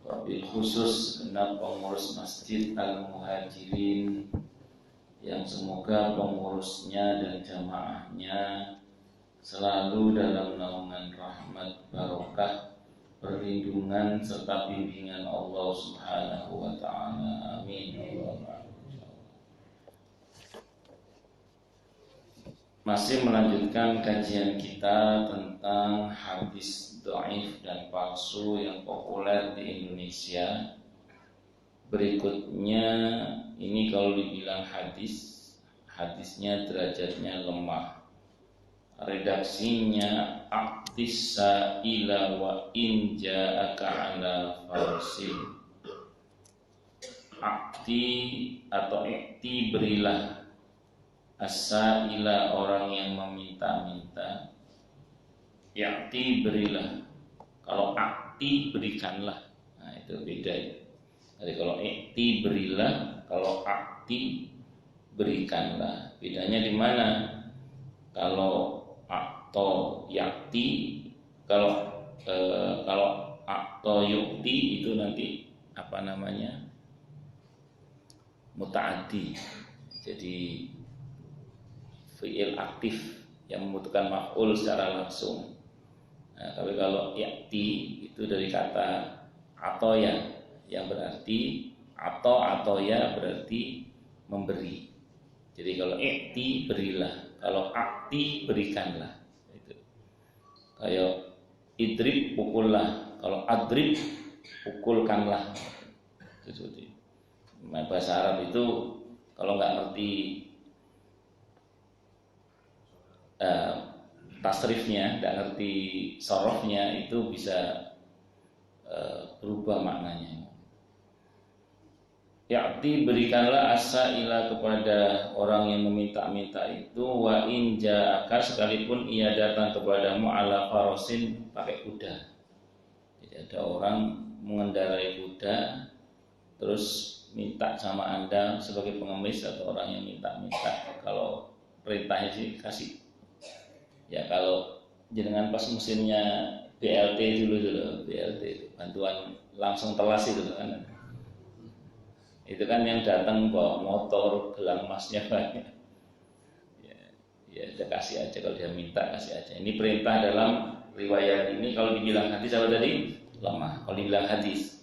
wabil khusus segenap pengurus Masjid Al-Muhajirin yang semoga pengurusnya dan jamaahnya selalu dalam naungan rahmat barokah perlindungan serta bimbingan Allah Subhanahu wa taala. Amin. Masih melanjutkan kajian kita tentang hadis dhaif dan palsu yang populer di Indonesia. Berikutnya ini kalau dibilang hadisnya derajatnya lemah. Redaksinya aqtis sa'ila wa in ja'aka ala farsin. Akti atau ikti berilah, as-sa'ila orang yang meminta-minta, ikti berilah. Kalau akti berikanlah. Nah itu beda ya. Jadi kalau ikti berilah, kalau akti berikanlah. Bedanya di mana? Kalau akto yakti, kalau akto yukti itu nanti apa namanya? Muta'addi. Jadi fi'il aktif yang membutuhkan maf'ul secara langsung. Nah, tapi kalau yakti itu dari kata atoya yang berarti atoya berarti memberi. Jadi kalau ikti berilah, kalau akti berikanlah. Itu. Kayak idrib pukullah, kalau adrib pukulkanlah. Itu. Bahasa Arab itu kalau nggak ngerti tasrifnya, nggak ngerti sorofnya, itu bisa berubah maknanya. Ya'ti berikanlah asa-ila kepada orang yang meminta-minta itu, wa in ja'aka sekalipun ia datang kepadamu ala farosin pakai kuda. Jadi ada orang mengendarai kuda terus minta sama Anda sebagai pengemis atau orang yang minta-minta, kalau perintahnya sih kasih. Ya kalau jenengan pas musimnya BLT dulu BLT bantuan langsung telas itu kan. Itu kan yang datang bawa motor, gelang emasnya banyak. Ya udah kasih aja, kalau dia minta kasih aja. Ini perintah dalam riwayat ini. Kalau dibilang hadis apa tadi? Lemah. Kalau dibilang hadis.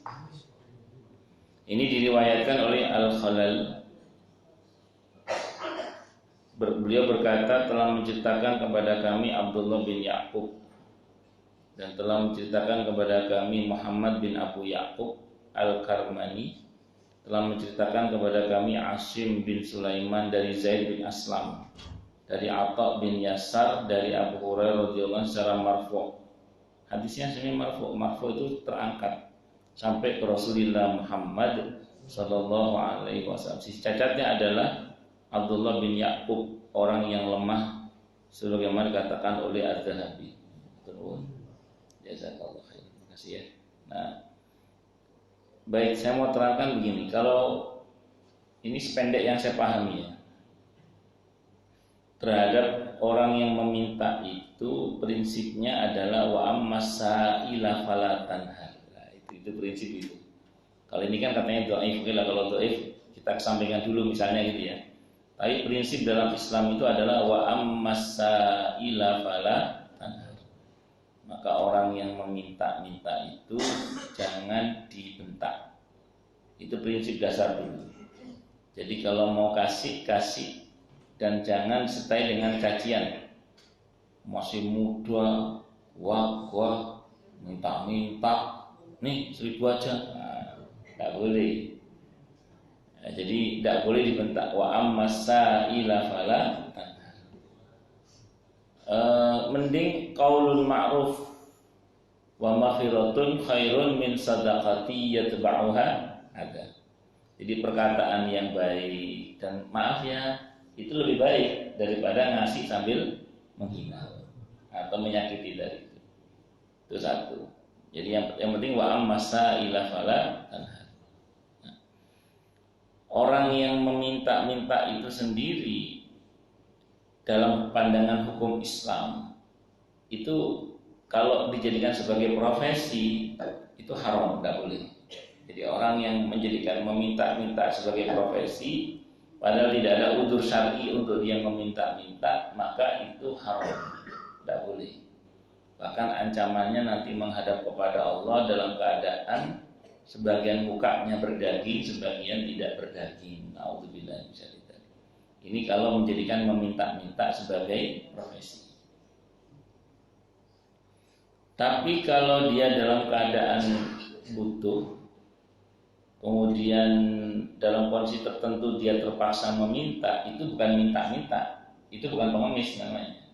Ini diriwayatkan oleh Al-Khalal. Beliau berkata, telah menceritakan kepada kami Abdullah bin Ya'qub dan telah menceritakan kepada kami Muhammad bin Abu Ya'qub Al-Karmani, telah menceritakan kepada kami Asim bin Sulaiman dari Zaid bin Aslam, dari Atha bin Yasar, dari Abu Hurairah radhiyallahu anhu secara marfu'. Hadisnya sebenarnya marfu' itu terangkat sampai ke Rasulullah Muhammad sallallahu alaihi wasallam. Sisi cacatnya adalah Abdullah bin Ya'qub, orang yang lemah sebagaimana dikatakan oleh Az-Zahabi. Terus jazakallahu khair. Terima kasih ya. Nah, baik, saya mau terangkan begini. Kalau ini sependek yang saya pahami ya, terhadap orang yang meminta itu prinsipnya adalah wa ammasa'ila fala tanhar. Nah, itu prinsip itu. Kalau ini kan katanya dhaif, kalau dhaif kita kesampingkan dulu misalnya gitu ya. Tapi prinsip dalam Islam itu adalah wa ammasa'ila fala tanhar. Maka orang yang meminta-minta itu jangan dibentak. Itu prinsip dasar dulu. Jadi kalau mau kasih dan jangan setai dengan cacian. Masih muda, wah, minta-minta, nih 1.000 aja. Nah, tidak boleh. Nah, jadi tidak boleh dibentak. Wa ammasa'ila fala tanhar. Mending qaulun ma'ruf wa maghfiratun khairun min sadaqati yatba'uha ada. Jadi perkataan yang baik dan maaf ya itu lebih baik daripada ngasih sambil menghina atau menyakiti dari itu. Itu satu. Jadi yang penting wa ammasa'ila fala tanhar. Orang yang meminta-minta itu sendiri dalam pandangan hukum Islam itu kalau dijadikan sebagai profesi itu haram, tidak boleh. Jadi orang yang menjadikan meminta-minta sebagai profesi, padahal tidak ada udzur syar'i untuk dia meminta-minta, maka itu haram, tidak boleh. Bahkan ancamannya nanti menghadap kepada Allah dalam keadaan sebagian mukanya berdaging, sebagian tidak berdaging. Nauzubillah. Ini kalau menjadikan meminta-minta sebagai profesi. Tapi kalau dia dalam keadaan butuh, kemudian dalam kondisi tertentu dia terpaksa meminta, itu bukan minta-minta, itu bukan pengemis namanya.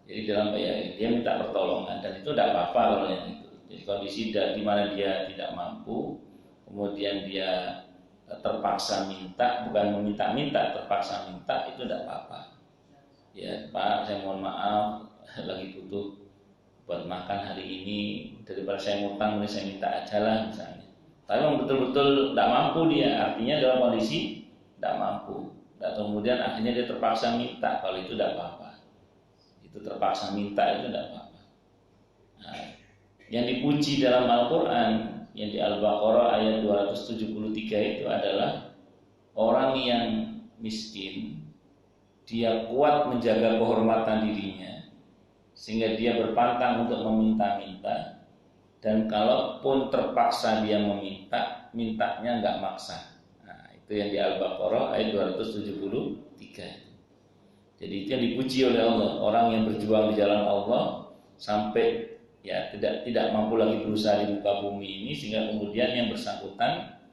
Jadi dalam dia minta pertolongan, dan itu tidak apa-apa kalau yang itu. Jadi kondisi di mana dia tidak mampu, kemudian dia terpaksa minta, bukan meminta-minta, terpaksa minta, itu tidak apa-apa. Ya Pak, saya mohon maaf, lagi butuh buat makan hari ini, daripada saya ngutang, saya minta aja lah misalnya. Tapi memang betul-betul tidak mampu dia, artinya dalam kondisi tidak mampu. Dan kemudian akhirnya dia terpaksa minta, kalau itu tidak apa-apa. Itu terpaksa minta itu tidak apa-apa. Nah, yang dipuji dalam Al-Quran, yang di Al-Baqarah ayat 273 itu adalah orang yang miskin, dia kuat menjaga kehormatan dirinya, sehingga dia berpantang untuk meminta-minta. Dan kalaupun terpaksa dia meminta, mintanya enggak maksa. Nah, itu yang di Al-Baqarah ayat 273. Jadi itu yang dipuji oleh Allah, orang yang berjuang di jalan Allah sampai ya tidak mampu lagi berusaha di muka bumi ini, sehingga kemudian yang bersangkutan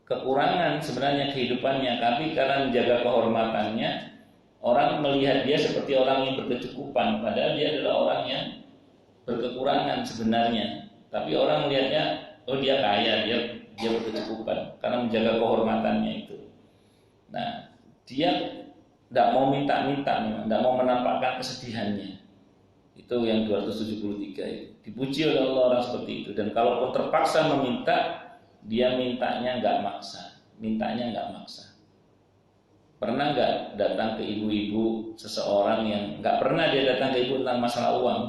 kekurangan sebenarnya kehidupannya, tapi karena menjaga kehormatannya, orang melihat dia seperti orang yang berkecukupan, padahal dia adalah orang yang berkekurangan sebenarnya. Tapi orang melihatnya, oh dia kaya, dia berkecukupan karena menjaga kehormatannya itu. Nah, dia tidak mau minta-minta, tidak mau menampakkan kesedihannya. Itu yang 273 itu. Dipuji oleh Allah orang seperti itu. Dan kalaupun terpaksa meminta, dia mintanya enggak maksa. Mintanya enggak maksa. Pernah enggak datang ke ibu-ibu seseorang yang enggak pernah dia datang ke ibu tentang masalah uang.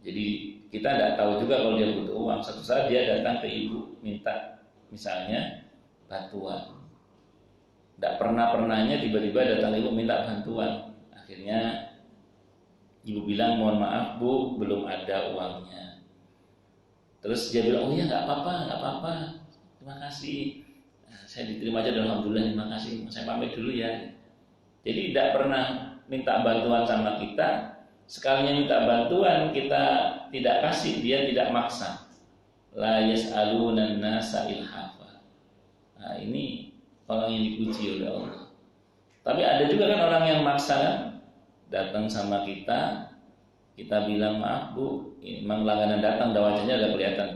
Jadi kita enggak tahu juga kalau dia butuh uang. Satu saat dia datang ke ibu minta misalnya bantuan. Enggak pernahnya tiba-tiba datang ibu minta bantuan. Akhirnya ibu bilang, mohon maaf Bu, belum ada uangnya. Terus dia bilang, oh iya nggak apa-apa, terima kasih. Nah, saya diterima aja, alhamdulillah, terima kasih. Saya pamit dulu ya. Jadi tidak pernah minta bantuan sama kita. Sekalinya minta bantuan kita tidak kasih, dia tidak maksa. La yas'alunan nasa ilhafa. Nah ini orang yang dipuji oleh Allah. Tapi ada juga kan orang yang maksa kan? Datang sama kita bilang maaf Bu, memang langganan datang, wajahnya udah kelihatan.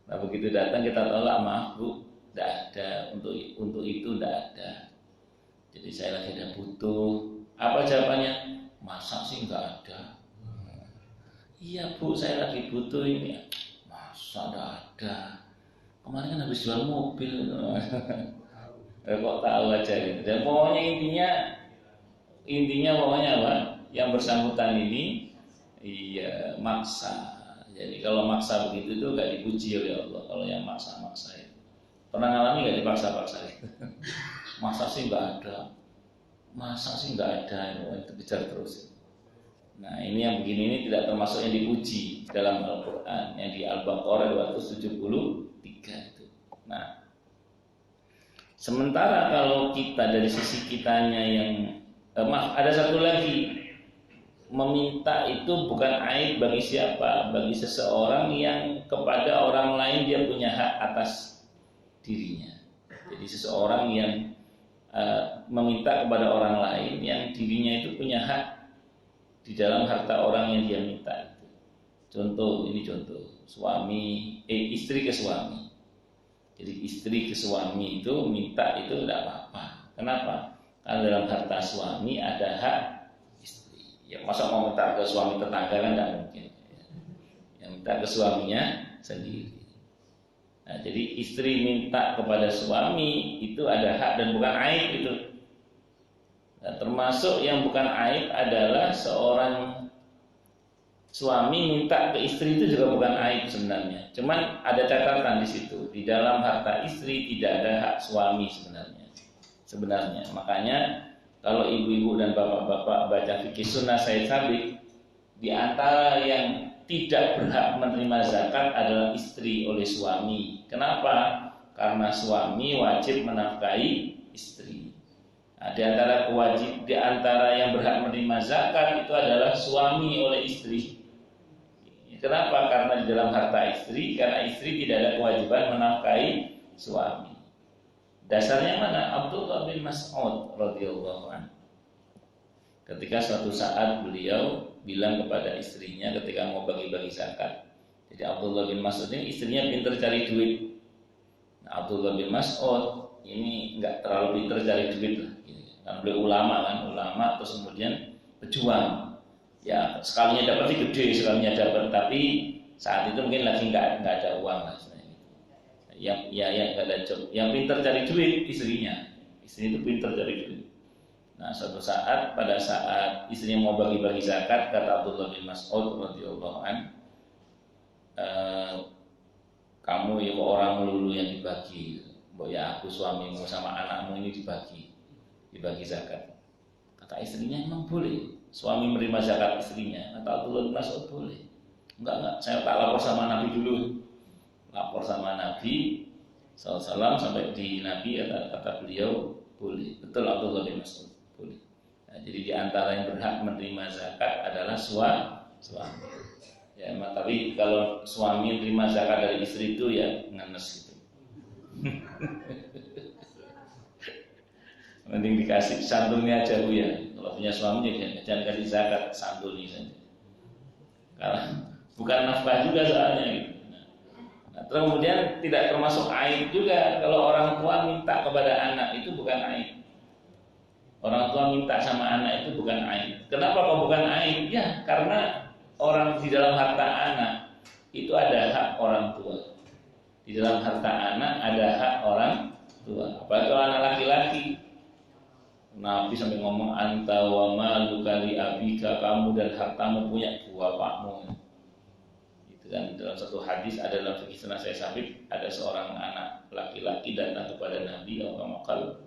Nah begitu datang kita tolak, maaf Bu, tidak ada, untuk itu tidak ada. Jadi saya lagi ada butuh. Apa jawabannya? Masa sih nggak ada? Iya Bu, saya lagi butuh ini. Masa nggak ada? Kemarin kan habis jual mobil. Kok tahu aja gitu. Dan pokoknya intinya pokoknya apa? Yang bersangkutan ini iya maksa. Jadi kalau maksa begitu itu gak dipuji oleh Allah. Kalau yang maksa-maksa itu. Pernah ngalami gak dipaksa-paksa itu? Masa sih gak ada. Masa sih gak ada. Itu bicara terus. Nah ini yang begini ini tidak termasuk yang dipuji dalam Al-Quran. Yang di Al-Baqarah 273 itu. Nah sementara kalau kita dari sisi kitanya yang ada satu lagi, meminta itu bukan aib bagi siapa, bagi seseorang yang kepada orang lain dia punya hak atas dirinya. Jadi seseorang yang meminta kepada orang lain yang dirinya itu punya hak di dalam harta orang yang dia minta itu. Contoh, istri ke suami. Jadi istri ke suami itu minta itu tidak apa-apa. Kenapa? Karena dalam harta suami ada hak istri. Ya masa mau minta ke suami tetangga kan tidak mungkin. Yang minta ke suaminya sendiri. Nah, jadi istri minta kepada suami itu ada hak dan bukan aib itu. Nah, termasuk yang bukan aib adalah suami minta ke istri itu juga bukan aib sebenarnya. Cuman ada catatan di situ. Di dalam harta istri tidak ada hak suami sebenarnya. Makanya kalau ibu-ibu dan bapak-bapak baca fikih sunnah Said Sabiq, di antara yang tidak berhak menerima zakat adalah istri oleh suami. Kenapa? Karena suami wajib menafkahi istri. Nah, di antara yang berhak menerima zakat itu adalah suami oleh istri. Kenapa? Karena di dalam harta istri, karena istri tidak ada kewajiban menafkahi suami. Dasarnya mana? Abdullah bin Mas'ud radhiyallahu anhu. Ketika suatu saat beliau bilang kepada istrinya ketika mau bagi-bagi zakat. Jadi Abdullah bin Mas'ud ini istrinya pintar cari duit. Nah, Abdullah bin Mas'ud ini enggak terlalu pintar cari duit lah. Kan beliau ulama terus kemudian pejuang. Ya sekalinya dapat sih gede, sekalinya dapat, tapi saat itu mungkin lagi nggak ada uang lah. Yang nggak ada job. Yang pintar cari duit istrinya. Istri itu pintar cari duit. Nah suatu saat pada saat istrinya mau bagi-bagi zakat, kata Abdullah bin Mas'ud radhiyallahu anhu, kamu ya orang melulu yang dibagi, ya aku suamimu sama anakmu ini dibagi zakat. Kata istrinya memang boleh suami menerima zakat istrinya. Kata Abdullah bin Mas'ud boleh. Enggak, saya tak lapor sama Nabi dulu. Lapor sama Nabi SAW sampai di Nabi kata beliau boleh. Betul Abdullah bin Mas'ud boleh. Nah, jadi di antara yang berhak menerima zakat adalah suami. Ya, tapi kalau suami menerima zakat dari istri itu ya ngenes gitu. Mending dikasih santunnya aja Bu ya. Kalau punya suami jangan kasih zakat, santuni saja. Karena bukan nafkah juga soalnya gitu. Nah, kemudian tidak termasuk aib juga kalau orang tua minta kepada anak, itu bukan aib. Orang tua minta sama anak itu bukan aib. Kenapa kok bukan aib? Ya karena orang di dalam harta anak itu ada hak orang tua. Di dalam harta anak ada hak orang tua. Apalagi kalau anak laki-laki. Nabi sampai ngomong anta wa maluka li abika, kamu dan hartamu punya bapakmu. Itu kan dalam satu hadis ada dalam fikih sunnah Said Sabiq, ada seorang anak laki-laki datang kepada Nabi SAW.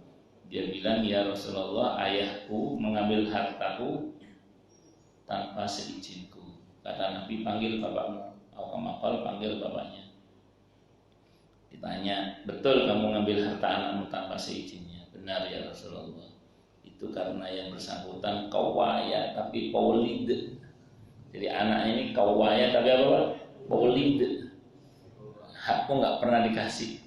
Dia bilang, ya Rasulullah, ayahku mengambil hartaku tanpa seizinku. Kata Nabi, panggil bapakmu. Al-Qamakal panggil bapaknya. Ditanya, betul kamu ngambil harta anakmu tanpa seizinnya? Benar ya Rasulullah. Itu karena yang bersangkutan kawaya tapi paulid. Jadi anaknya ini kawaya tapi apa? Paulid. Hakku nggak pernah dikasih,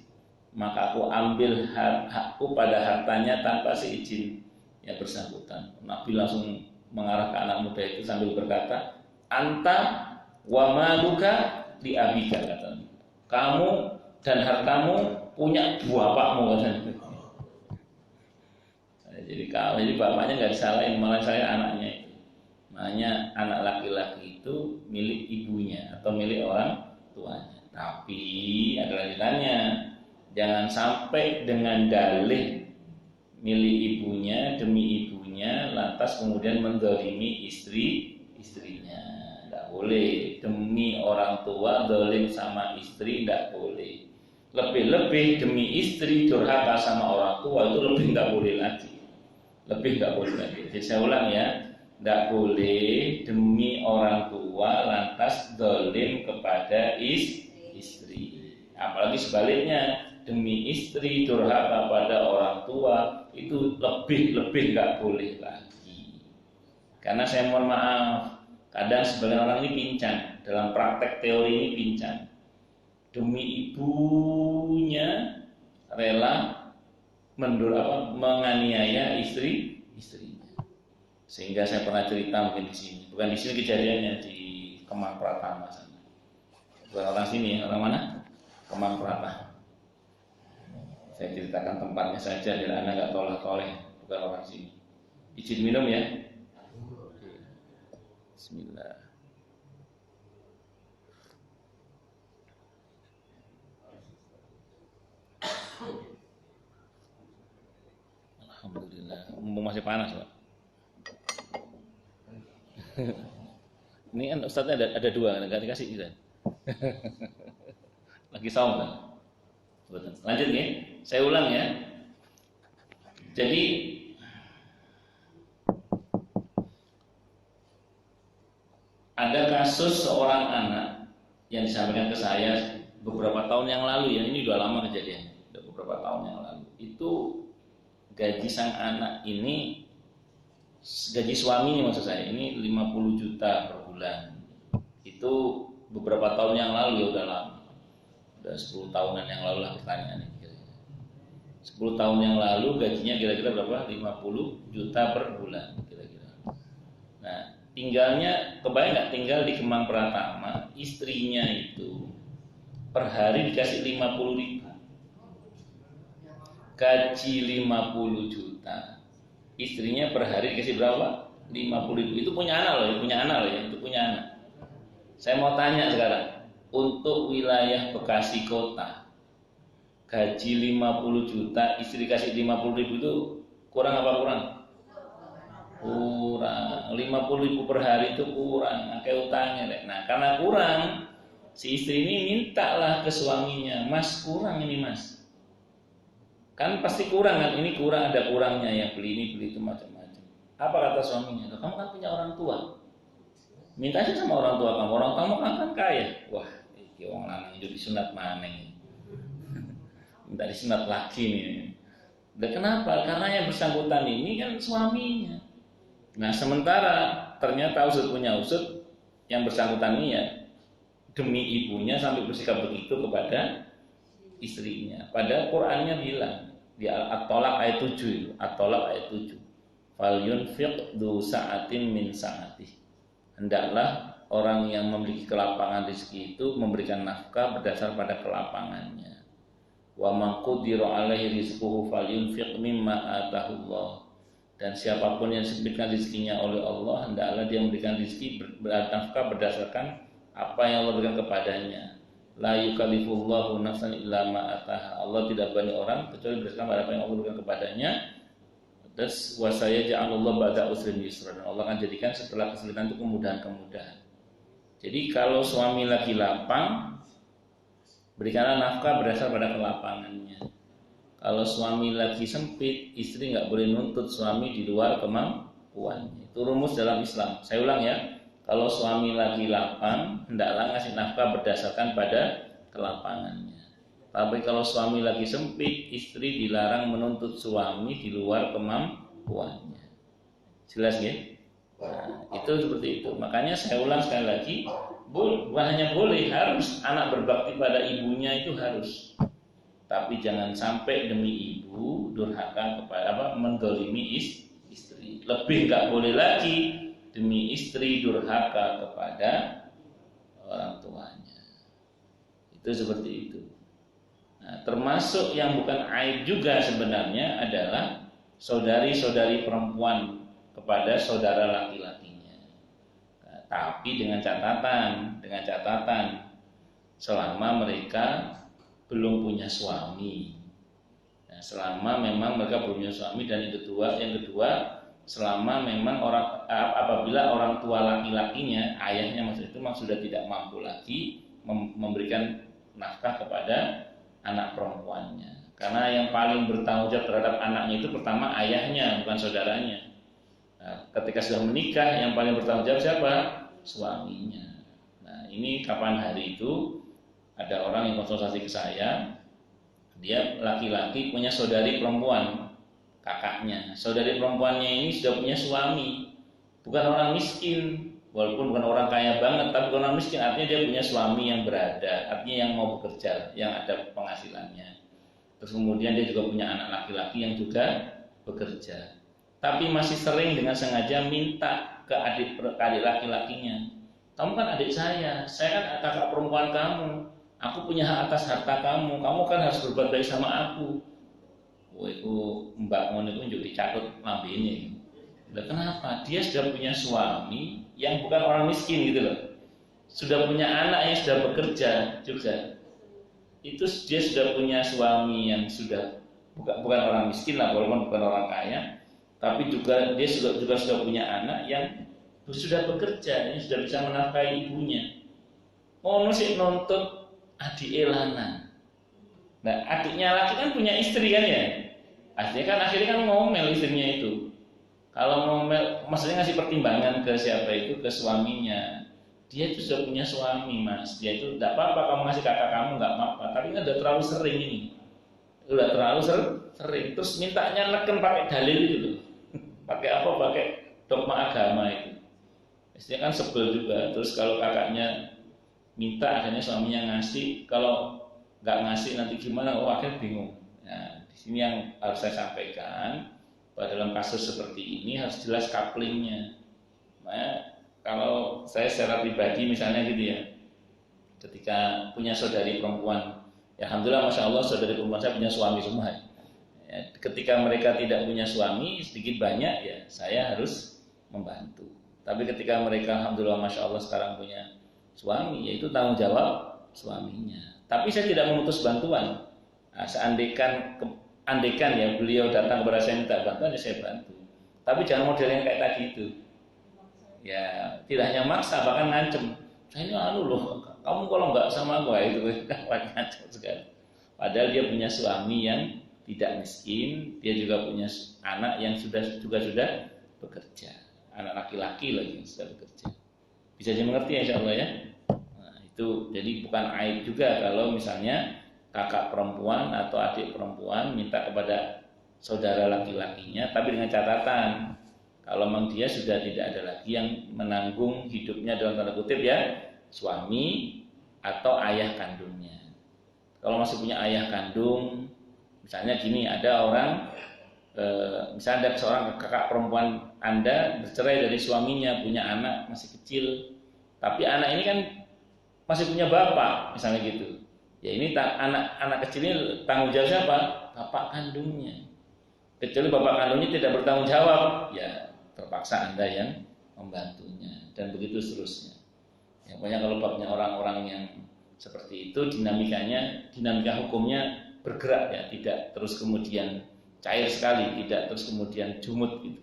maka aku ambil hakku pada hartanya tanpa seizin yang bersangkutan. Nabi langsung mengarah ke anak muda itu sambil berkata, anta wa maluka li abika, kata. Kamu dan hartamu punya bapakmu, kata. Jadi bapaknya nggak disalahin, malah saya anaknya itu. Makanya anak laki-laki itu milik ibunya atau milik orang tuanya. Tapi ada lanjutannya, jangan sampai dengan dalih milik ibunya demi ibunya lantas kemudian mendolimi istrinya. Tidak boleh. Demi orang tua dolim sama istri tidak boleh. Lebih-lebih demi istri durhaka sama orang tua itu lebih tidak boleh lagi. Lebih nggak boleh lagi. Jadi saya ulang ya, nggak boleh demi orang tua lantas dolim kepada istri. Apalagi sebaliknya, demi istri durhaka pada orang tua itu lebih nggak boleh lagi. Karena saya mohon maaf, kadang sebagian orang ini pincang dalam praktek teori ini pincang. Demi ibunya rela menganiaya istrinya. Sehingga saya pernah cerita mungkin di sini. Bukan di sini kejadiannya, di Kemang Pratama sana. Bukan orang sini, orang mana? Kemang Pratama. Saya ceritakan tempatnya saja biar Anda enggak toleh-toleh, bukan orang sini. Izin minum ya. Bismillah. Alhamdulillah. Mumpung masih panas, Pak. Ini kan ustadznya ada dua, nggak dikasih gitu. Lagi saum kan? Lanjut ya, saya ulang ya. Jadi ada kasus seorang anak yang disampaikan ke saya beberapa tahun yang lalu ya, ini udah lama kejadiannya, udah beberapa tahun yang lalu. Itu gaji sang anak ini, gaji suami ini maksud saya, ini 50 juta per bulan. Itu beberapa tahun yang lalu ya, udah lama. Udah 10 tahunan yang lalu lah pertanyaannya. 10 tahun yang lalu gajinya kira-kira berapa? 50 juta per bulan kira-kira. Nah, tinggalnya, kebayang nggak tinggal di Kemang Pratama, istrinya itu per hari dikasih 50 ribu. Gaji 50 juta, istrinya per hari dikasih berapa? 50 ribu. Itu punya anak loh, itu punya anak. Saya mau tanya sekarang, untuk wilayah Bekasi kota, gaji 50 juta, istri kasih 50 ribu itu kurang apa kurang? Kurang. 50 ribu per hari itu kurang, kayak utangnya deh. Nah, karena kurang, si istri ini mintalah ke suaminya, mas kurang ini mas. Kan pasti kurang kan, ini kurang, ada kurangnya ya, beli ini beli itu macam-macam. Apa kata suaminya? Kamu kan punya orang tua, minta aja sama orang tua kamu kan kaya. Wah, ini orang lanang itu disunat mana ini? Minta disunat lagi nih. Dan kenapa? Karena yang bersangkutan ini kan suaminya. Nah, sementara ternyata usut punya usut, yang bersangkutan ini ya demi ibunya sampai bersikap begitu kepada istrinya. Padahal Qur'annya bilang di At-Tolak ayat 7 itu, At-Tolak ayat 7. Fal yunfiq du sa'atin min sa'atih. Hendaklah orang yang memiliki kelapangan rezeki itu memberikan nafkah berdasar pada kelapangannya. Wa man qudira alaihi rizquhu falyunfiq mimma atahullah. Dan siapapun yang disempitkan rezekinya oleh Allah, hendaklah dia memberikan rezeki nafkah berdasarkan apa yang Allah berikan kepadanya. La yukallifullahu nafsan illa ma ataha. Allah tidak bani orang kecuali berdasarkan apa yang Allah berikan kepadanya. Terus wasaya ja'alullah ba'da usrin yusra. Dan Allah akan jadikan setelah kesulitan itu kemudahan-kemudahan. Jadi kalau suami lagi lapang, berikanlah nafkah berdasar pada kelapangannya. Kalau suami lagi sempit, istri nggak boleh nuntut suami di luar kemampuannya. Itu rumus dalam Islam. Saya ulang ya. Kalau suami lagi lapang, hendaklah ngasih nafkah berdasarkan pada kelapangannya. Tapi kalau suami lagi sempit, istri dilarang menuntut suami di luar kemampuannya. Jelas ya? Nah, itu seperti itu. Makanya saya ulang sekali lagi, bukan hanya boleh, harus anak berbakti pada ibunya itu harus. Tapi jangan sampai demi ibu durhaka kepada mendolimi istri. Lebih nggak boleh lagi demi istri durhaka kepada orang tuanya. Itu seperti itu. Nah, termasuk yang bukan aib juga sebenarnya adalah saudari-saudari perempuan kepada saudara laki-lakinya. Nah, tapi dengan catatan selama mereka belum punya suami. Nah, selama memang mereka belum punya suami, dan yang kedua selama memang apabila orang tua laki-lakinya, ayahnya maksud itu sudah tidak mampu lagi memberikan nafkah kepada anak perempuannya. Karena yang paling bertanggung jawab terhadap anaknya itu pertama ayahnya, bukan saudaranya. Nah, ketika sudah menikah, yang paling bertanggung jawab siapa? Suaminya. Nah, ini kapan hari itu ada orang yang konsultasi ke saya, dia laki-laki punya saudari perempuan, kakaknya. Saudari perempuannya ini sudah punya suami, bukan orang miskin, walaupun bukan orang kaya banget, tapi bukan orang miskin, artinya dia punya suami yang berada, artinya yang mau bekerja, yang ada penghasilannya. Terus kemudian dia juga punya anak laki-laki yang juga bekerja, tapi masih sering dengan sengaja minta ke adik laki-lakinya, kamu kan adik saya kan kakak perempuan kamu, aku punya hak atas harta kamu kan harus berbuat baik sama aku. Wah, itu mbak Mon itu juga dicatut lambe ini. Nah, kenapa? Dia sudah punya suami yang bukan orang miskin gitu loh. Sudah punya anak yang sudah bekerja juga. Itu dia sudah punya suami yang sudah bukan orang miskin lah, walaupun bukan orang kaya, tapi juga dia juga sudah punya anak yang sudah bekerja, ini sudah bisa menafkahi ibunya. Ono sik nuntut adik lanang. Nah, adiknya laki kan punya istri kan ya. Akhirnya kan ngomel istrinya itu. Kalau ngomel, maksudnya ngasih pertimbangan ke siapa itu, ke suaminya. Dia itu sudah punya suami, Mas. Dia itu tidak apa-apa kamu ngasih kakak kamu, nggak apa-apa. Tapi kan udah terlalu sering ini. Udah terlalu sering. Terus mintanya neken pakai dalil itu loh. Pakai apa? Pakai dogma agama itu. Istrinya kan sebel juga. Terus kalau kakaknya minta, akhirnya suaminya ngasih. Kalau nggak ngasih nanti gimana? Oh, akhirnya bingung. Nah, di sini yang harus saya sampaikan, bahwa dalam kasus seperti ini harus jelas couplingnya. Nah, kalau saya secara pribadi misalnya gitu ya, ketika punya saudari perempuan, ya alhamdulillah, masya Allah, saudari perempuan saya punya suami semua. Ya, ketika mereka tidak punya suami, sedikit banyak ya saya harus membantu. Tapi ketika mereka alhamdulillah, masya Allah, sekarang punya suami, yaitu tanggung jawab suaminya. Tapi saya tidak memutus bantuan. Nah, andaikan ya beliau datang kepada saya minta bantuan, ya saya bantu. Tapi jangan model yang kayak tadi itu. Ya, tidak hanya maksa, bahkan ngancem. Saya ini loh, kamu kalau nggak sama gue itu ngancem sekali. Padahal dia punya suami yang tidak miskin, dia juga punya anak yang sudah bekerja, anak laki-laki lagi yang sudah bekerja. Bisa dimengerti ya, insya Allah ya. Nah, itu jadi bukan aib juga kalau misalnya kakak perempuan atau adik perempuan minta kepada saudara laki-lakinya, tapi dengan catatan kalau memang dia sudah tidak ada lagi yang menanggung hidupnya dalam tanda kutip ya, suami atau ayah kandungnya. Kalau masih punya ayah kandung, misalnya gini, ada orang, misalnya ada seorang kakak perempuan Anda bercerai dari suaminya, punya anak masih kecil, tapi anak ini kan masih punya bapak, misalnya gitu. Ya ini anak kecil ini tanggung jawab siapa? Bapak kandungnya. Kecuali bapak kandungnya tidak bertanggung jawab, ya terpaksa Anda yang membantunya, dan begitu seterusnya. Ya, pokoknya kalau babnya orang-orang yang seperti itu, dinamika hukumnya bergerak ya, tidak terus kemudian cair sekali, tidak terus kemudian jumut gitu.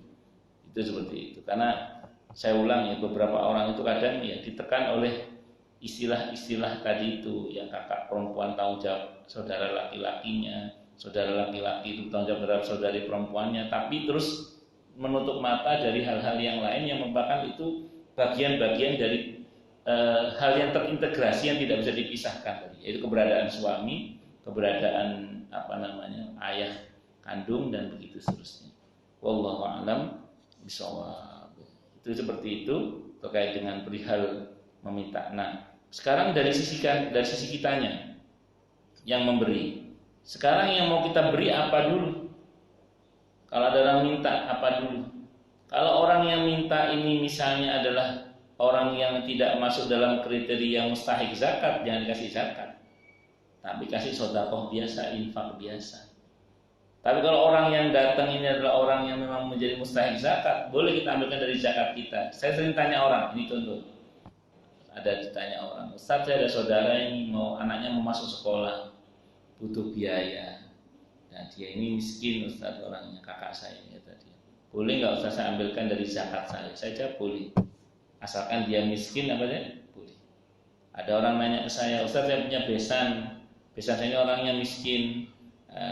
Itu seperti itu. Karena saya ulang ya, beberapa orang itu kadang ya ditekan oleh istilah-istilah tadi itu, yang kakak perempuan tanggung jawab saudara laki-lakinya, saudara laki-laki itu tanggung jawab terhadap saudari perempuannya, tapi terus menutup mata dari hal-hal yang lain yang merupakan itu bagian-bagian dari hal yang terintegrasi yang tidak bisa dipisahkan tadi, yaitu keberadaan suami, keberadaan ayah kandung, dan begitu seterusnya. Wallahu a'lam bishawab. Itu seperti itu terkait dengan perihal meminta. Nah, sekarang dari sisi kitanya yang memberi. Sekarang yang mau kita beri apa dulu? Kalau ada orang minta apa dulu? Kalau orang yang minta ini misalnya adalah orang yang tidak masuk dalam kriteria mustahik zakat, jangan dikasih zakat, tapi kasih sedekah biasa, infak biasa. Tapi kalau orang yang datang ini adalah orang yang memang menjadi mustahik zakat, boleh kita ambilkan dari zakat kita. Saya sering tanya orang, ini contoh. Ada ditanya orang, Ustaz, saya ada saudara ini anaknya mau masuk sekolah, butuh biaya. Nah, dia ini miskin, Ustaz, orangnya, kakak saya kata dia. Boleh nggak Ustaz saya ambilkan dari zakat saya? Saya jawab boleh. Asalkan dia miskin apa ya? Boleh. Ada orang nanya ke saya, Ustaz, saya punya besan saya ini orangnya miskin,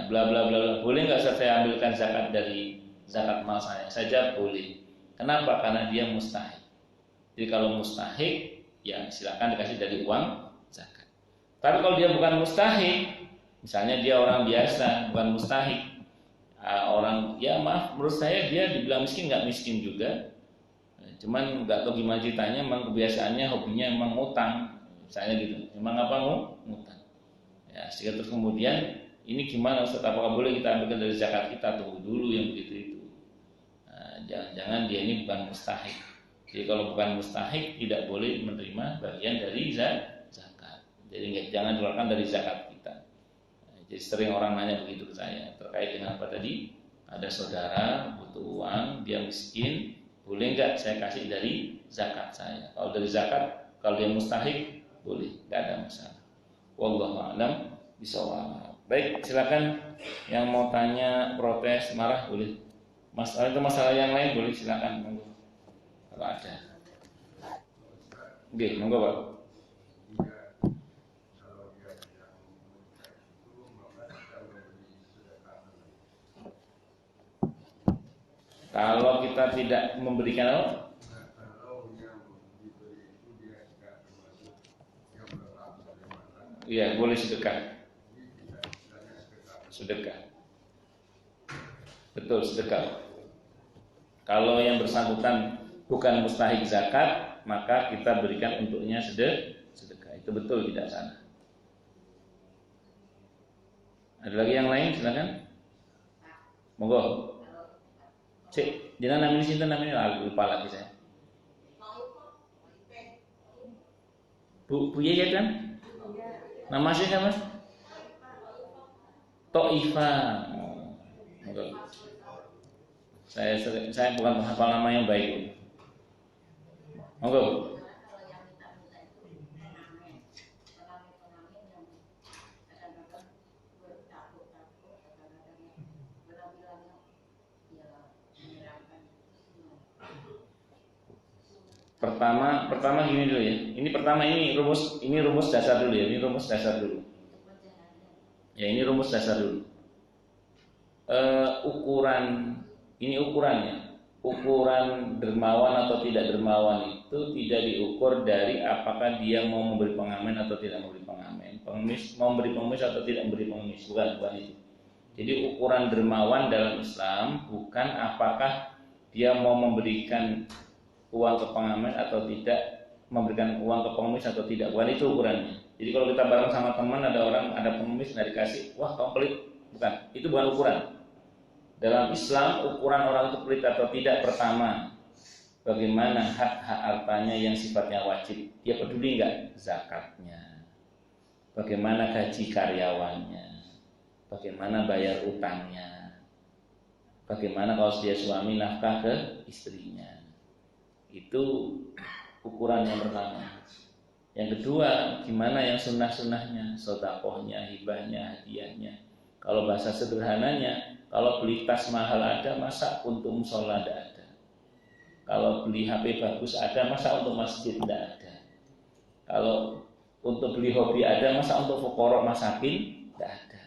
bla bla bla. Boleh nggak Ustaz saya ambilkan zakat dari zakat mal saya? Saya jawab boleh. Kenapa? Karena dia mustahik. Jadi kalau mustahik, ya silakan dikasih dari uang zakat. Tapi kalau dia bukan mustahik, misalnya dia orang biasa, bukan mustahik, orang ya maaf, menurut saya dia dibilang miskin nggak miskin juga, cuman nggak tahu gimana ceritanya, memang kebiasaannya hobinya memang ngutang, misalnya gitu, memang apa ngutang. Ya, sehingga terus kemudian ini gimana Ustaz, apakah boleh kita ambilkan dari zakat kita? Tunggu dulu yang begitu itu. Nah, jangan-jangan dia ini bukan mustahik. Jadi kalau bukan mustahik tidak boleh menerima bagian dari zakat. Jadi jangan keluarkan dari zakat kita. Nah, jadi sering orang nanya begitu ke saya terkait dengan apa tadi? Ada saudara butuh uang, dia miskin, boleh nggak saya kasih dari zakat saya? Kalau dari zakat, kalau dia mustahik boleh, nggak ada masalah. Wallahu a'lam bishawab. Baik, silakan yang mau tanya, protes, marah boleh. Masalah yang lain boleh, silakan. Kalau ada. Oke, monggo Pak. Kalau kita tidak memberikan apa? Iya, boleh sedekah. Sedekah. Betul, sedekah. Kalau yang bersangkutan bukan mustahik zakat, maka kita berikan untuknya sedekah. Itu betul, tidak salah. Ada lagi yang lain? Silakan. Monggo. Cik, jangan namanya sinten namanya lupa lagi saya. Bu Yaya kan? Nama saya siapa? Toifa. Monggo. Saya bukan menghafal nama yang baik. Monggo. Pertama gini dulu ya. Ini rumus dasar dulu ya. Ini rumus dasar dulu. Ya, ini rumus dasar dulu. Ukurannya. Ukuran dermawan atau tidak dermawan itu tidak diukur dari apakah dia mau memberi pengamen atau tidak memberi pengamen, pengemis mau memberi pengemis atau tidak memberi pengemis, bukan itu. Jadi ukuran dermawan dalam Islam bukan apakah dia mau memberikan uang ke pengamen atau tidak, memberikan uang ke pengemis atau tidak, bukan itu ukurannya. Jadi kalau kita bareng sama teman, ada pengemis nggak dikasih, wah kamu pelit, bukan, itu bukan ukuran. Dalam Islam ukuran orang itu pelit atau tidak, pertama bagaimana hak-hak hartanya yang sifatnya wajib, dia peduli nggak zakatnya, bagaimana gaji karyawannya, bagaimana bayar utangnya, bagaimana kalau dia suami nafkah ke istrinya. Itu ukuran yang pertama. Yang kedua, gimana yang sunnah-sunnahnya, sedekahnya, hibahnya, hadiahnya. Kalau bahasa sederhananya, kalau beli tas mahal ada, masa untuk musola tidak ada. Kalau beli HP bagus ada, masa untuk masjid tidak ada. Kalau untuk beli hobi ada, masa untuk fuqara masakin tidak ada.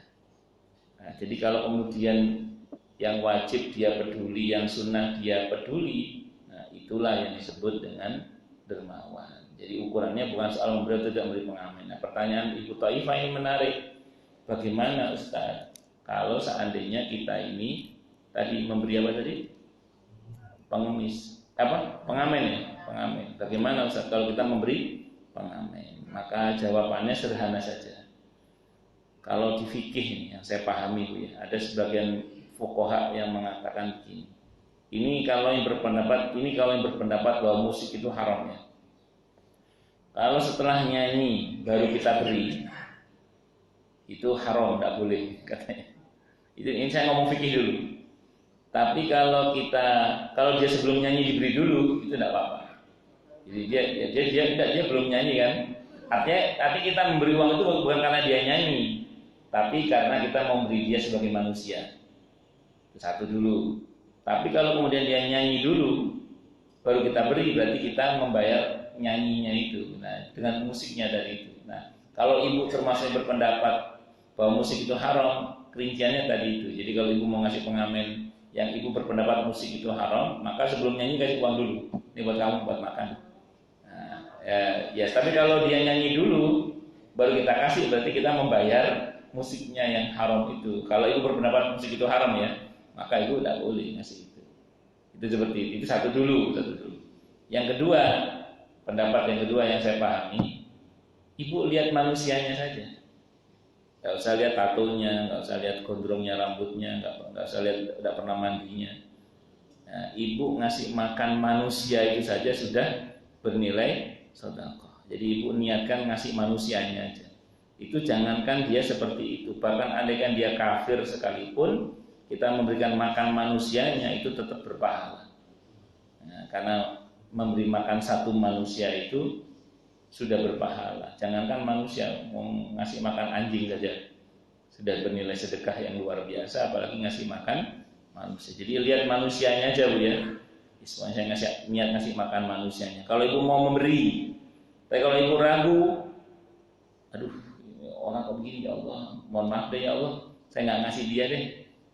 Nah, jadi kalau kemudian yang wajib dia peduli, yang sunnah dia peduli, nah itulah yang disebut dengan dermawan. Jadi ukurannya bukan soal memberi atau tidak memberi pengamen. Nah, pertanyaan Ibu Taifah ini menarik. Bagaimana Ustaz kalau seandainya kita ini tadi memberi apa tadi? Pengemis. Pengamen ya? Pengamen. Bagaimana Ustaz kalau kita memberi pengamen? Maka jawabannya sederhana saja. Kalau di fikih ini yang saya pahami Bu ya, ada sebagian fuqaha yang mengatakan begini. Ini kalau yang berpendapat bahwa musik itu haram ya. Kalau setelah nyanyi baru kita beri, itu haram, tidak boleh katanya. Ini saya ngomong fikih dulu. Tapi kalau dia sebelum nyanyi diberi dulu, itu tidak apa-apa. Jadi dia belum nyanyi kan. Artinya kita memberi uang itu bukan karena dia nyanyi, tapi karena kita mau memberi dia sebagai manusia. Itu satu dulu. Tapi kalau kemudian dia nyanyi dulu, baru kita beri, berarti kita membayar nyanyinya itu. Nah, dengan musiknya dari itu. Nah, kalau ibu termasuk yang berpendapat bahwa musik itu haram, kerinciannya tadi itu. Jadi kalau ibu mau ngasih pengamen yang ibu berpendapat musik itu haram, maka sebelum nyanyi kasih uang dulu. Ini buat kamu, buat makan. Nah, ya, tapi kalau dia nyanyi dulu, baru kita kasih, berarti kita membayar musiknya yang haram itu. Kalau ibu berpendapat musik itu haram ya, maka ibu tidak boleh ngasih itu. Itu seperti itu. Itu satu dulu. Yang kedua, pendapat yang kedua yang saya pahami, ibu lihat manusianya saja. Gak usah lihat tatonya, gak usah lihat gondrongnya rambutnya, gak usah lihat tidak pernah mandinya. Nah, ibu ngasih makan manusia itu saja sudah bernilai sedekah. Jadi ibu niatkan ngasih manusianya aja. Itu jangankan dia seperti itu, bahkan andaikan dia kafir sekalipun, kita memberikan makan manusianya itu tetap berpahala. Nah, karena memberi makan satu manusia itu sudah berpahala. Jangankan manusia, mau ngasih makan anjing saja sudah bernilai sedekah yang luar biasa, apalagi ngasih makan manusia. Jadi lihat manusianya aja Bu ya. Saya niat ngasih makan manusianya. Kalau ibu mau memberi, Tapi kalau ibu ragu, aduh ini orang kok begini ya Allah, mohon maaf deh ya Allah, saya nggak ngasih dia deh,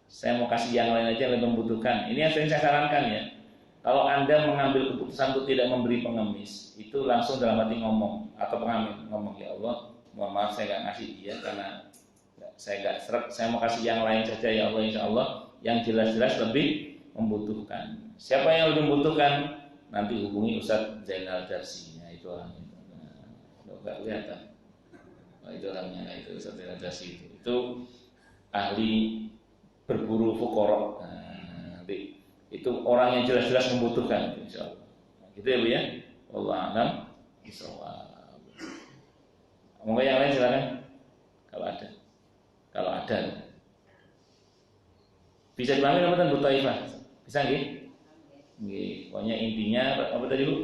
saya mau kasih yang lain aja yang lebih membutuhkan. Ini yang sering saya sarankan ya. Kalau Anda mengambil keputusan untuk tidak memberi pengemis, itu langsung dalam hati ngomong atau pengamen ngomong, ya Allah, mohon maaf saya nggak ngasih dia karena saya nggak seret, saya mau kasih yang lain saja ya Allah, insya Allah yang jelas-jelas lebih membutuhkan. Siapa yang lebih membutuhkan? Nanti hubungi Ustadz Zainal Darsi. Nah, itu orang itu. Nah, nggak kelihatan. Nah, itu orangnya, nah, itu Ustadz Zainal Darsi itu ahli berburu fuqara. Nah, nanti itu orang yang jelas-jelas membutuhkan, insya Allah. Nah, gitu ya Bu ya. Wallahu a'lam bishawab. Monggo yang lain silakan. Kalau ada. Kalau ada. Bisa dipahami teman-teman Bu Taifah? Bisa nggih? Nggih. Pokoknya intinya apa tadi Bu?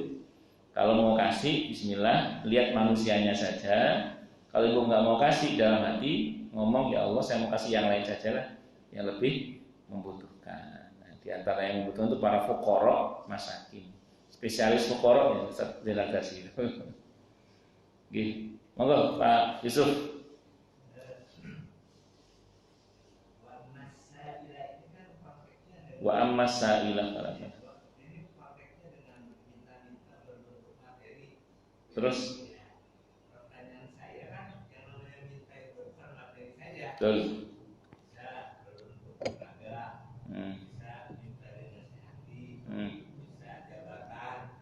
Kalau mau kasih bismillah, lihat manusianya saja. Kalau Ibu nggak mau kasih dalam hati, ngomong ya Allah saya mau kasih yang lain saja lah, yang lebih membutuhkan. Nah, di antara yang membutuhkan itu para fuqara, masakin. Spesialis fuqara ya Ustaz delegasi. Nggih. Monggo Pak Yusuf. Wa ammas sa'ilah falatan. Terus pertanyaan saya kan yang namanya minta itu bukan materi saja. Betul. Bisa berbentuk tenaga, bisa minta dinasihati, bisa jabatan,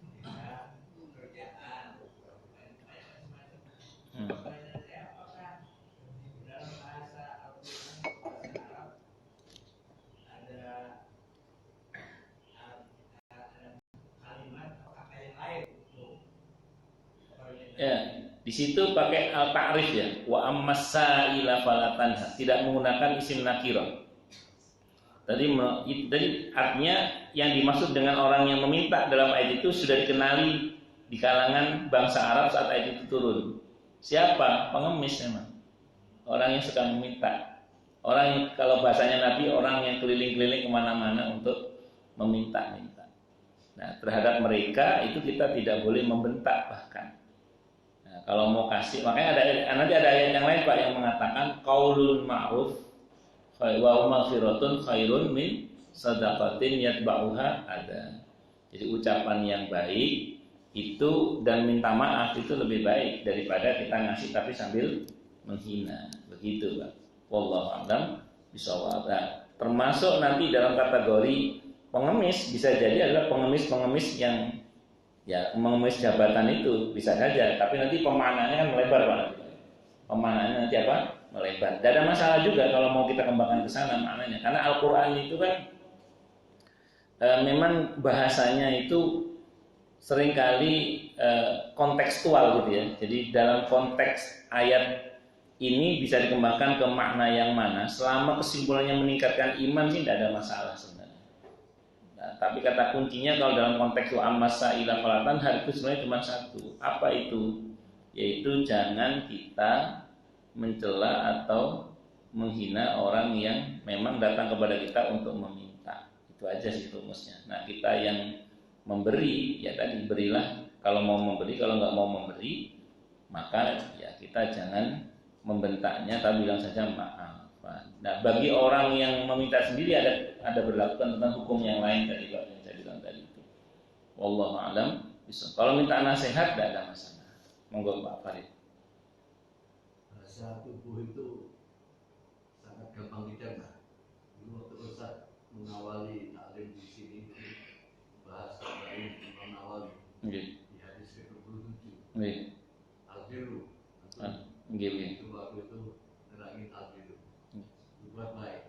bisa pekerjaan, macam-macam. Pertanyaan saya apakah dalam bahasa Al-Quran, bahasa Arab ada kalimat atau kata yang lain untuk ya, di situ pakai al-ta'rif ya, wa ammas-sa'ila falatanha, tidak menggunakan isim nakirah. Tadi artinya yang dimaksud dengan orang yang meminta dalam ayat itu sudah dikenali di kalangan bangsa Arab saat ayat itu turun. Siapa? Pengemis memang. Orang yang suka meminta. Orang yang kalau bahasanya Nabi, orang yang keliling-keliling kemana-mana untuk meminta-minta. Nah, terhadap mereka itu kita tidak boleh membentak bahkan. Nah, kalau mau kasih, makanya nanti ada ayat yang lain Pak yang mengatakan qaulun ma'ruf wa maghfiratun khairun min shadaqatin yatba'uha ada. Jadi ucapan yang baik itu dan minta maaf itu lebih baik daripada kita ngasih tapi sambil menghina. Begitu Pak. Wallahu a'lam bishawab. Nah, termasuk nanti dalam kategori pengemis bisa jadi adalah pengemis yang ya pengemis jabatan itu bisa saja, tapi nanti pemaknaannya kan melebar Pak. Pemaknaannya nanti apa? Melebar. Tidak ada masalah juga kalau mau kita kembangkan ke sana maknanya, karena Al-Qur'an itu kan memang bahasanya itu seringkali kontekstual gitu ya. Jadi dalam konteks ayat ini bisa dikembangkan ke makna yang mana, selama kesimpulannya meningkatkan iman sih tidak ada masalah sebenarnya. Nah, tapi kata kuncinya kalau dalam konteks ammas sa'ilah falatan hal itu sebenarnya cuma satu. Apa itu? Yaitu jangan kita mencela atau menghina orang yang memang datang kepada kita untuk meminta. Itu aja sih rumusnya. Nah, kita yang memberi ya tadi berilah kalau mau memberi, kalau nggak mau memberi maka ya kita jangan membentaknya, tapi bilang saja maaf. Nah, bagi orang yang meminta sendiri ada berlaku tentang hukum yang lain tadi Pak yang saya bilang tadi itu. Wallahu a'lam bishawab. Kalau minta nasihat tidak ada masalah. Monggo Pak Farid. Bahasa tubuh itu sangat gampang dicerna. Dulu waktu Ustaz mengawali taklim di sini bahasa lain Imam Nawawi di hadis ke-27. Al-birru. Itu waktu itu nerangin al-birru. Berbuat baik.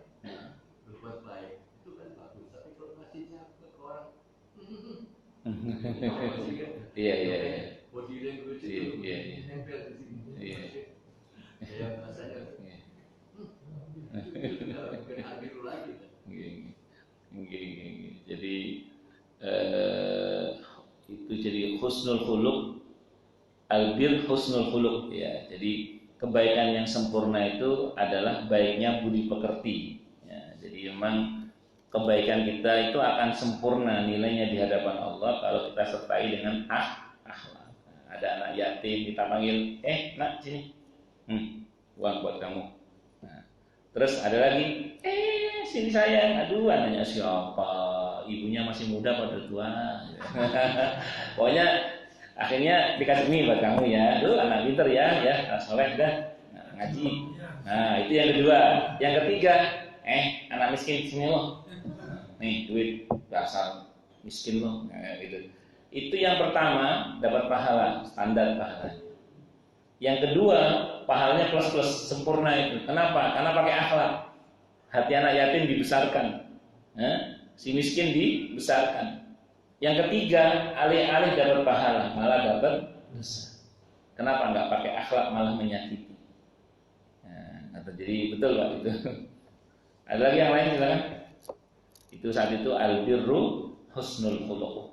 Berbuat baik itu kan bagus. Tapi kalau ngasihnya ke orang Iya. body language itu nempel di sini. Iya. Ya bahasanya. Bukan al-birru lagi. Jadi itu jadi husnul khuluq, albir husnul khuluq ya. Jadi kebaikan yang sempurna itu adalah baiknya budi pekerti ya. Jadi memang kebaikan kita itu akan sempurna nilainya di hadapan Allah kalau kita sertai dengan akhlak. Nah, ada anak yatim kita panggil, nak sini, uang buat kamu. Nah, terus ada lagi, sini sayang, aduh anaknya siapa, ibunya masih muda pada tua. Pokoknya akhirnya dikasih ini buat kamu ya, aduh anak pinter ya, soleh dah, ngaji. Nah itu yang kedua. Yang ketiga, anak miskin sini loh, nih duit dasar miskin loh, gitu. Itu yang pertama dapat pahala, standar pahala. Yang kedua, pahalanya plus sempurna itu. Kenapa? Karena pakai akhlak. Hati anak yatim dibesarkan, si miskin dibesarkan. Yang ketiga, alih-alih dapat pahala, malah dapat dosa. Kenapa enggak pakai akhlak malah menyakiti? Jadi betul Pak itu. Ada lagi yang lain silakan. Itu saat itu albirru husnul khuluq.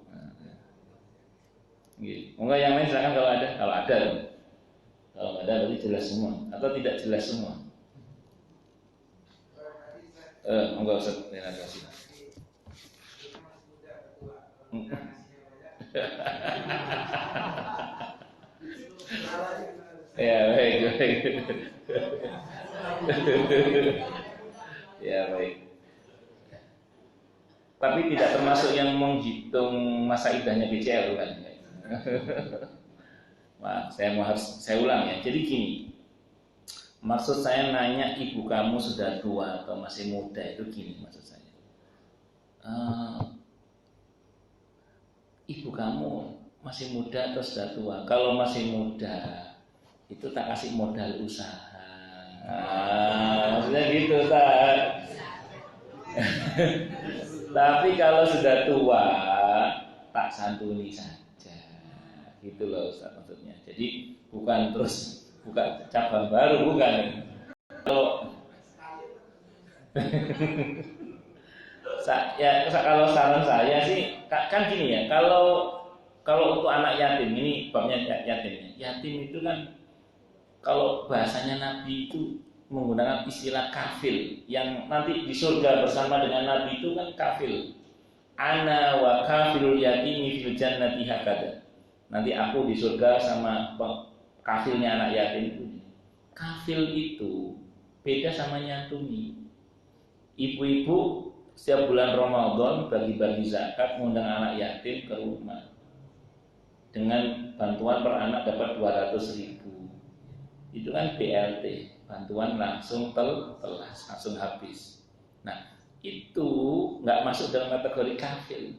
Monggo yang lain silakan kalau ada. Kalau ada berarti jelas semua atau tidak jelas semua. Monggo Ustaz, terima kasih. Ya baik. Ya baik. Tapi tidak termasuk yang menghitung masa idahnya BCL kan? Wah, saya ulang ya. Jadi gini, maksud saya nanya ibu kamu sudah tua atau masih muda itu gini maksud saya. Ibu kamu masih muda atau sudah tua? Kalau masih muda itu tak kasih modal usaha. Maksudnya gitu tak. Tapi kalau sudah tua tak santuni saja. Gitu loh Ustaz maksudnya. Jadi bukan terus buka cabang baru, bukan. Kalau saran saya sih kan gini ya, kalau untuk anak yatim, ini babnya yatim. Yatim itu kan kalau bahasanya Nabi itu menggunakan istilah kafil, yang nanti di surga bersama dengan Nabi itu kan kafil. Ana wa kafilul yatimi fil jannati hakada. Nanti aku di surga sama kafilnya anak yatim itu. Kafil itu beda sama nyantuni. Ibu-ibu setiap bulan Ramadan bagi-bagi zakat, mengundang anak yatim ke rumah. Dengan bantuan per anak dapat 200.000. Itu kan BLT, bantuan langsung telas, langsung habis. Nah, itu nggak masuk dalam kategori kafil.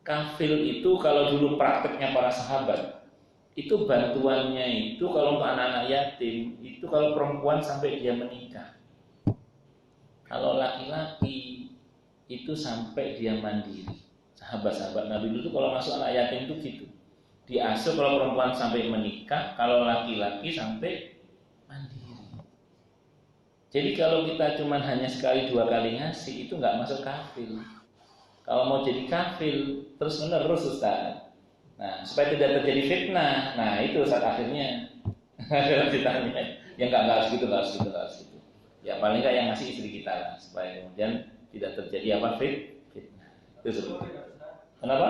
Kafil itu kalau dulu prakteknya para sahabat, itu bantuannya itu kalau untuk anak-anak yatim, itu kalau perempuan sampai dia menikah. Kalau laki-laki itu sampai dia mandiri. Sahabat-sahabat Nabi dulu kalau masuk anak yatim itu gitu. Diasuh kalau perempuan sampai menikah, kalau laki-laki sampai mandiri. Jadi kalau kita cuma hanya sekali dua kali ngasih itu nggak masuk kafil. Kalau mau jadi kafil terus menerus Ustaz. Nah supaya tidak terjadi fitnah, nah itu saat akhirnya kalau ditanya, ya nggak harus gitu. Ya paling nggak yang ngasih istri kita lah, supaya kemudian tidak terjadi apa fitnah. Itu seperti itu. Kenapa?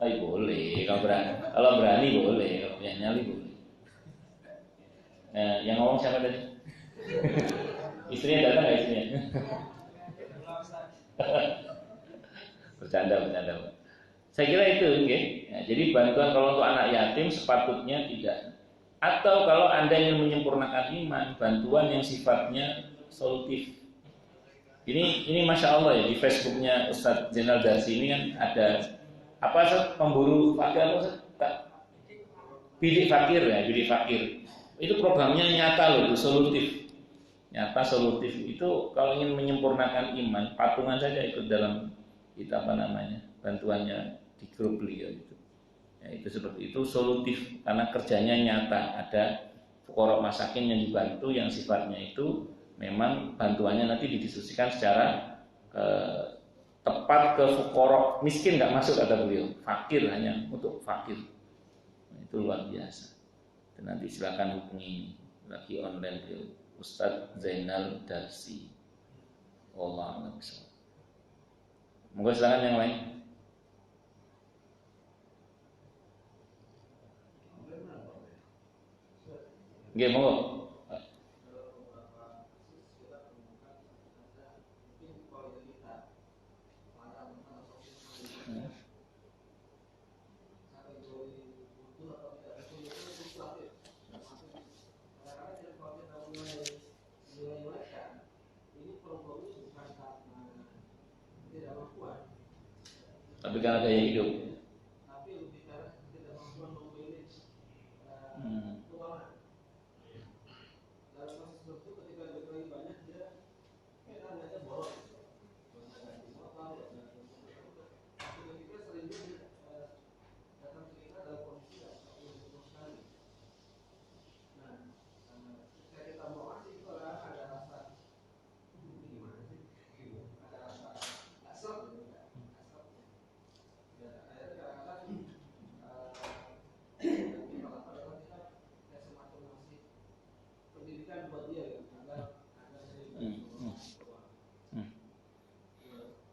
Boleh, kalau berani boleh, kalau punya nyali boleh. Nah, yang ngomong siapa tadi? Istrinya datang nggak istrinya? Bercanda. Saya kira itu, okay? Ya, jadi bantuan kalau untuk anak yatim sepatutnya tidak. Atau kalau Anda ingin menyempurnakan iman, bantuan yang sifatnya solutif. Ini Masya Allah ya, di Facebooknya Ustadz Zainal Darsi ini kan ada apa Ustaz, pemburu fakir apa Ustaz? Bidik fakir. Itu programnya nyata loh, itu solutif. Nyata solutif itu kalau ingin menyempurnakan iman, patungan saja ikut dalam itu bantuannya di grup beliau itu. Ya, itu seperti itu solutif karena kerjanya nyata, ada fuqara masakin yang dibantu yang sifatnya itu memang bantuannya nanti didiskusikan secara tepat ke fuqara miskin nggak masuk kata beliau, fakir hanya untuk fakir. Nah, itu luar biasa. Dan nanti silakan hubungi lagi online beliau Ustadz Zainal Darsi. Wallahu a'lam bishawab. Monggo silakan yang lain. Nggih, monggo. Tapi karena gaya hidup.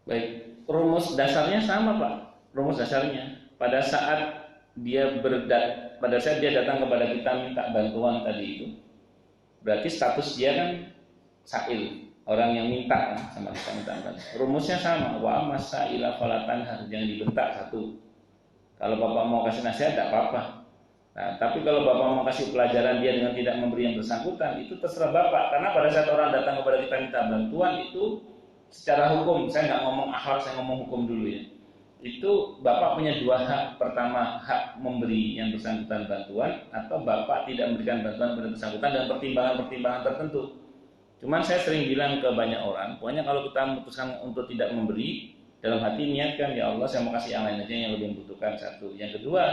Baik, rumus dasarnya sama Pak. Rumus dasarnya pada saat dia datang kepada kita minta bantuan tadi itu, berarti status dia kan sa'il, orang yang minta sama kita minta bantuan. Rumusnya sama, wa masaila falatanhar, jangan dibentak satu. Kalau Bapak mau kasih nasihat tidak apa-apa. Nah, tapi kalau Bapak mau kasih pelajaran dia dengan tidak memberi yang bersangkutan, itu terserah Bapak. Karena pada saat orang datang kepada kita minta bantuan itu secara hukum, saya nggak ngomong akhlak, saya ngomong hukum dulu ya. Itu Bapak punya dua hak. Pertama, hak memberi yang bersangkutan bantuan, atau Bapak tidak memberikan bantuan kepada bersangkutan dengan pertimbangan-pertimbangan tertentu. Cuman saya sering bilang ke banyak orang, pokoknya kalau kita memutuskan untuk tidak memberi, dalam hati niatkan, ya Allah saya mau kasih yang lain aja yang lebih membutuhkan, satu. Yang kedua,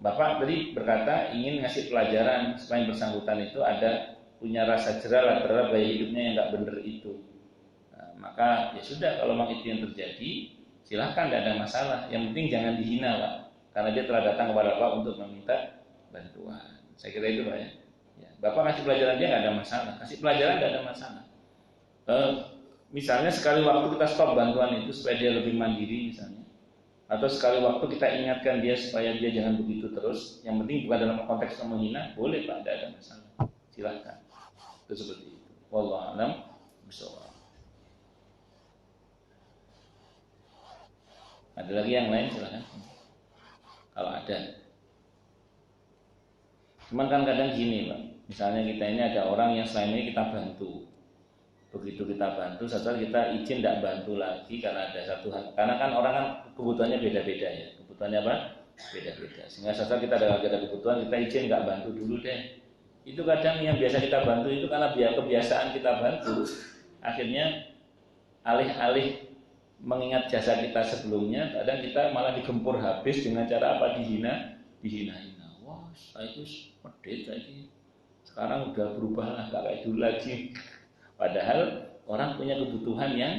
Bapak tadi berkata ingin ngasih pelajaran supaya yang bersangkutan itu ada punya rasa jerah terhadap gaya hidupnya yang nggak benar itu. Maka ya sudah, kalau memang itu yang terjadi silahkan, tidak ada masalah. Yang penting jangan dihina Pak, karena dia telah datang kepada Bapak untuk meminta bantuan. Saya kira itu Pak ya. Bapak kasih pelajaran dia nggak ada masalah, kasih pelajaran tidak ada masalah. Misalnya sekali waktu kita stop bantuan itu supaya dia lebih mandiri misalnya, atau sekali waktu kita ingatkan dia supaya dia jangan begitu terus. Yang penting bukan dalam konteks menghina, boleh Pak, tidak ada masalah. Silahkan. Itu seperti itu. Wallahu a'lam bishawab. Ada lagi yang lain silakan. Kalau ada. Cuman kan kadang gini Pak. Misalnya kita ini ada orang yang selama ini kita bantu. Begitu kita bantu, setelah kita izin tidak bantu lagi karena ada satu hal. Karena kan orang kan kebutuhannya beda-beda ya. Kebutuhannya apa? Beda-beda. Sehingga setelah kita ada kebutuhan, kita izin nggak bantu dulu deh. Itu kadang yang biasa kita bantu itu karena kebiasaan kita bantu. Akhirnya alih-alih mengingat jasa kita sebelumnya, kadang kita malah digempur habis dengan cara apa? Dihina-hina. Wah, saya itu medit lagi. Sekarang udah berubah lah, gak kayak dulu lagi. Padahal orang punya kebutuhan yang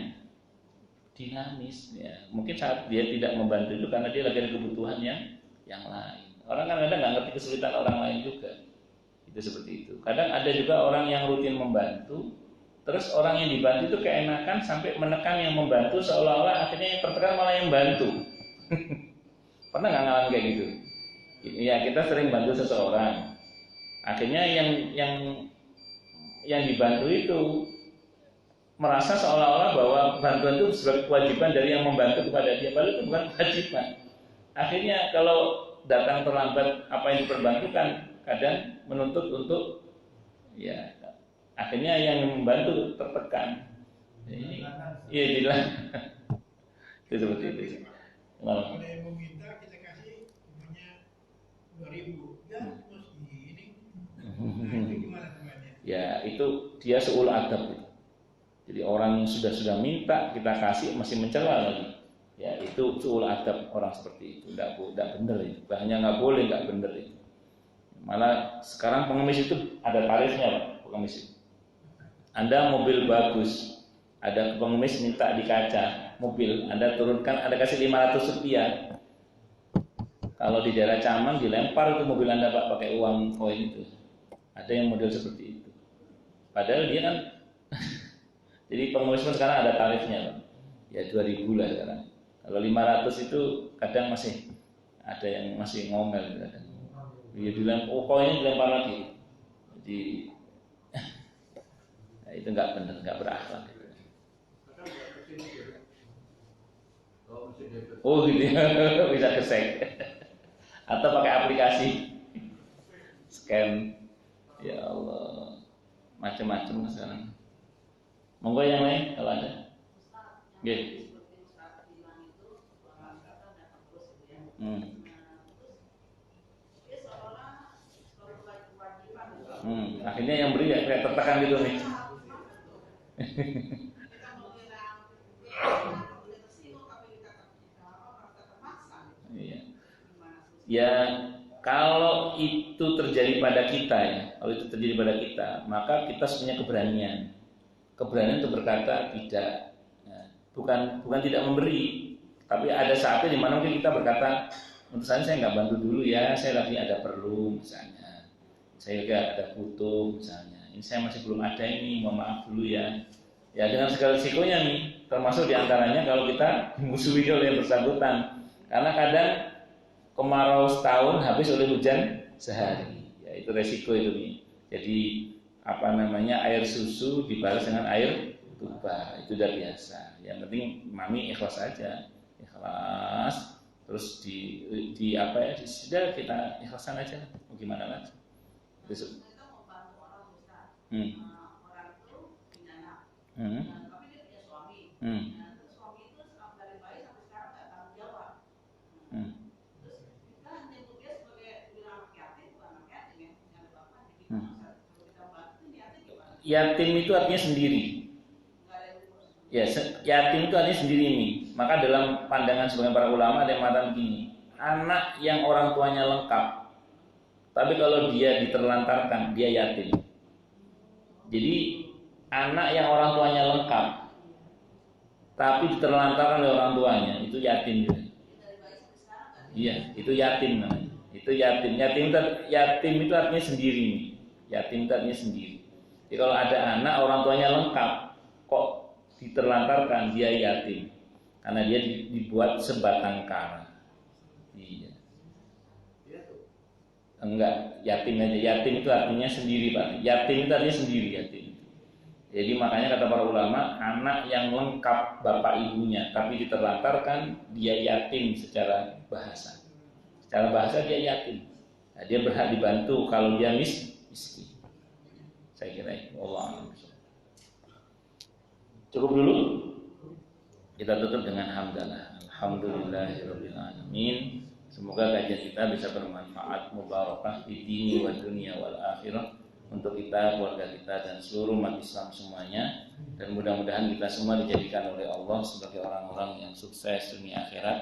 dinamis. Ya. Mungkin saat dia tidak membantu itu karena dia lagi ada kebutuhan yang lain. Orang kan kadang nggak ngerti kesulitan orang lain juga. Itu seperti itu. Kadang ada juga orang yang rutin membantu, terus orang yang dibantu itu keenakan sampai menekan yang membantu, seolah-olah akhirnya yang tertekan malah yang bantu. Pernah nggak ngalamin kayak gitu? Ya, kita sering bantu seseorang. Akhirnya yang dibantu itu merasa seolah-olah bahwa bantuan itu sebagai kewajiban dari yang membantu kepada dia, padahal itu bukan kewajiban. Akhirnya kalau datang terlambat apa yang diperbantukan, kadang menuntut untuk ya akhirnya yang membantu tertekan. Iya, jelas. Itu seperti itu. Kalau yang meminta kita kasih punya 2.000, ya terus ini. Nah, itu gimana temannya? Ya itu dia seul adab. Jadi orang yang sudah minta kita kasih masih mencela lagi. Ya itu seul adab orang seperti itu. Tidak benar itu. Hanya nggak boleh, nggak benar itu. Malah sekarang pengemis itu ada tarifnya Pak, pengemis itu. Anda mobil bagus, ada pengemis minta di kaca mobil, Anda turunkan, Anda kasih 500 rupiah. Kalau di daerah Caman dilempar itu mobil Anda Pak pakai uang koin itu. Ada yang model seperti itu. Padahal dia kan jadi pengemis pun sekarang ada tarifnya Pak. Ya 2.000 lah sekarang. Kalau 500 itu kadang masih ada yang masih ngomel kadang. Dia bilang, oh koinnya dilempar lagi. Jadi nah, itu nggak benar, nggak berakhlak. Oh gitu ya, bisa kesek. Atau pakai aplikasi scan. Ya Allah, macam-macam sekarang. Monggo yang lain kalau ada. Oke. Akhirnya yang beri ya kayak tertekan gitu nih. Iya. Ya kalau itu terjadi pada kita ya, kalau itu terjadi pada kita, maka kita punya keberanian untuk berkata tidak. Ya, bukan tidak memberi, tapi ada saatnya di mana mungkin kita berkata, untuk saya nggak bantu dulu ya, saya lagi ada perlu misalnya, saya juga ada butuh misalnya, ini saya masih belum ada ini, mohon maaf dulu ya. Ya dengan segala risikonya nih, termasuk diantaranya kalau kita dimusuhi oleh yang bersangkutan, karena kadang kemarau setahun habis oleh hujan sehari, ya itu resiko itu nih. Jadi air susu dibalas dengan air tuba, itu udah biasa. Yang penting mami ikhlas aja, ikhlas, terus sudah kita ikhlasan aja, mau gimana lagi. Besok. Orang itu punya anak, tapi dia punya suami. Terus suami itu dari bayi sampai sekarang nggak tanggung jawab. Terus kita nyebut dia sebagai anak yatim, bukan anak yatim ya, yang ada bapaknya. Kalau kita bantu yatim gimana? Yatim itu artinya sendiri. Ya, yatim itu artinya sendiri ini. Maka dalam pandangan sebagian para ulama ada yang mengatakan begini, anak yang orang tuanya lengkap, tapi kalau dia diterlantarkan, dia yatim. Jadi anak yang orang tuanya lengkap, tapi diterlantarkan oleh orang tuanya, itu yatim juga. Iya, itu yatim namanya. Itu yatim. Yatim itu artinya sendiri. Yatim itu artinya sendiri. Jadi kalau ada anak orang tuanya lengkap, kok diterlantarkan, dia yatim. Karena dia dibuat sebatang kara. Iya. Enggak, yatim aja. Yatim itu artinya sendiri, Pak. Yatim itu artinya sendiri, yatim. Jadi makanya kata para ulama, anak yang lengkap bapak ibunya tapi diterlantarkan, dia yatim secara bahasa. Secara bahasa dia yatim. Nah, dia berhak dibantu kalau dia miskin. Saya kira itu. Allah. Cukup dulu. Kita tutup dengan hamdalah. Alhamdulillahirabbil alamin. Semoga kajian kita bisa bermanfaat, mubarakah di dini wa dunia wal akhirah untuk kita, keluarga kita dan seluruh umat Islam semuanya, dan mudah-mudahan kita semua dijadikan oleh Allah sebagai orang-orang yang sukses dunia akhirat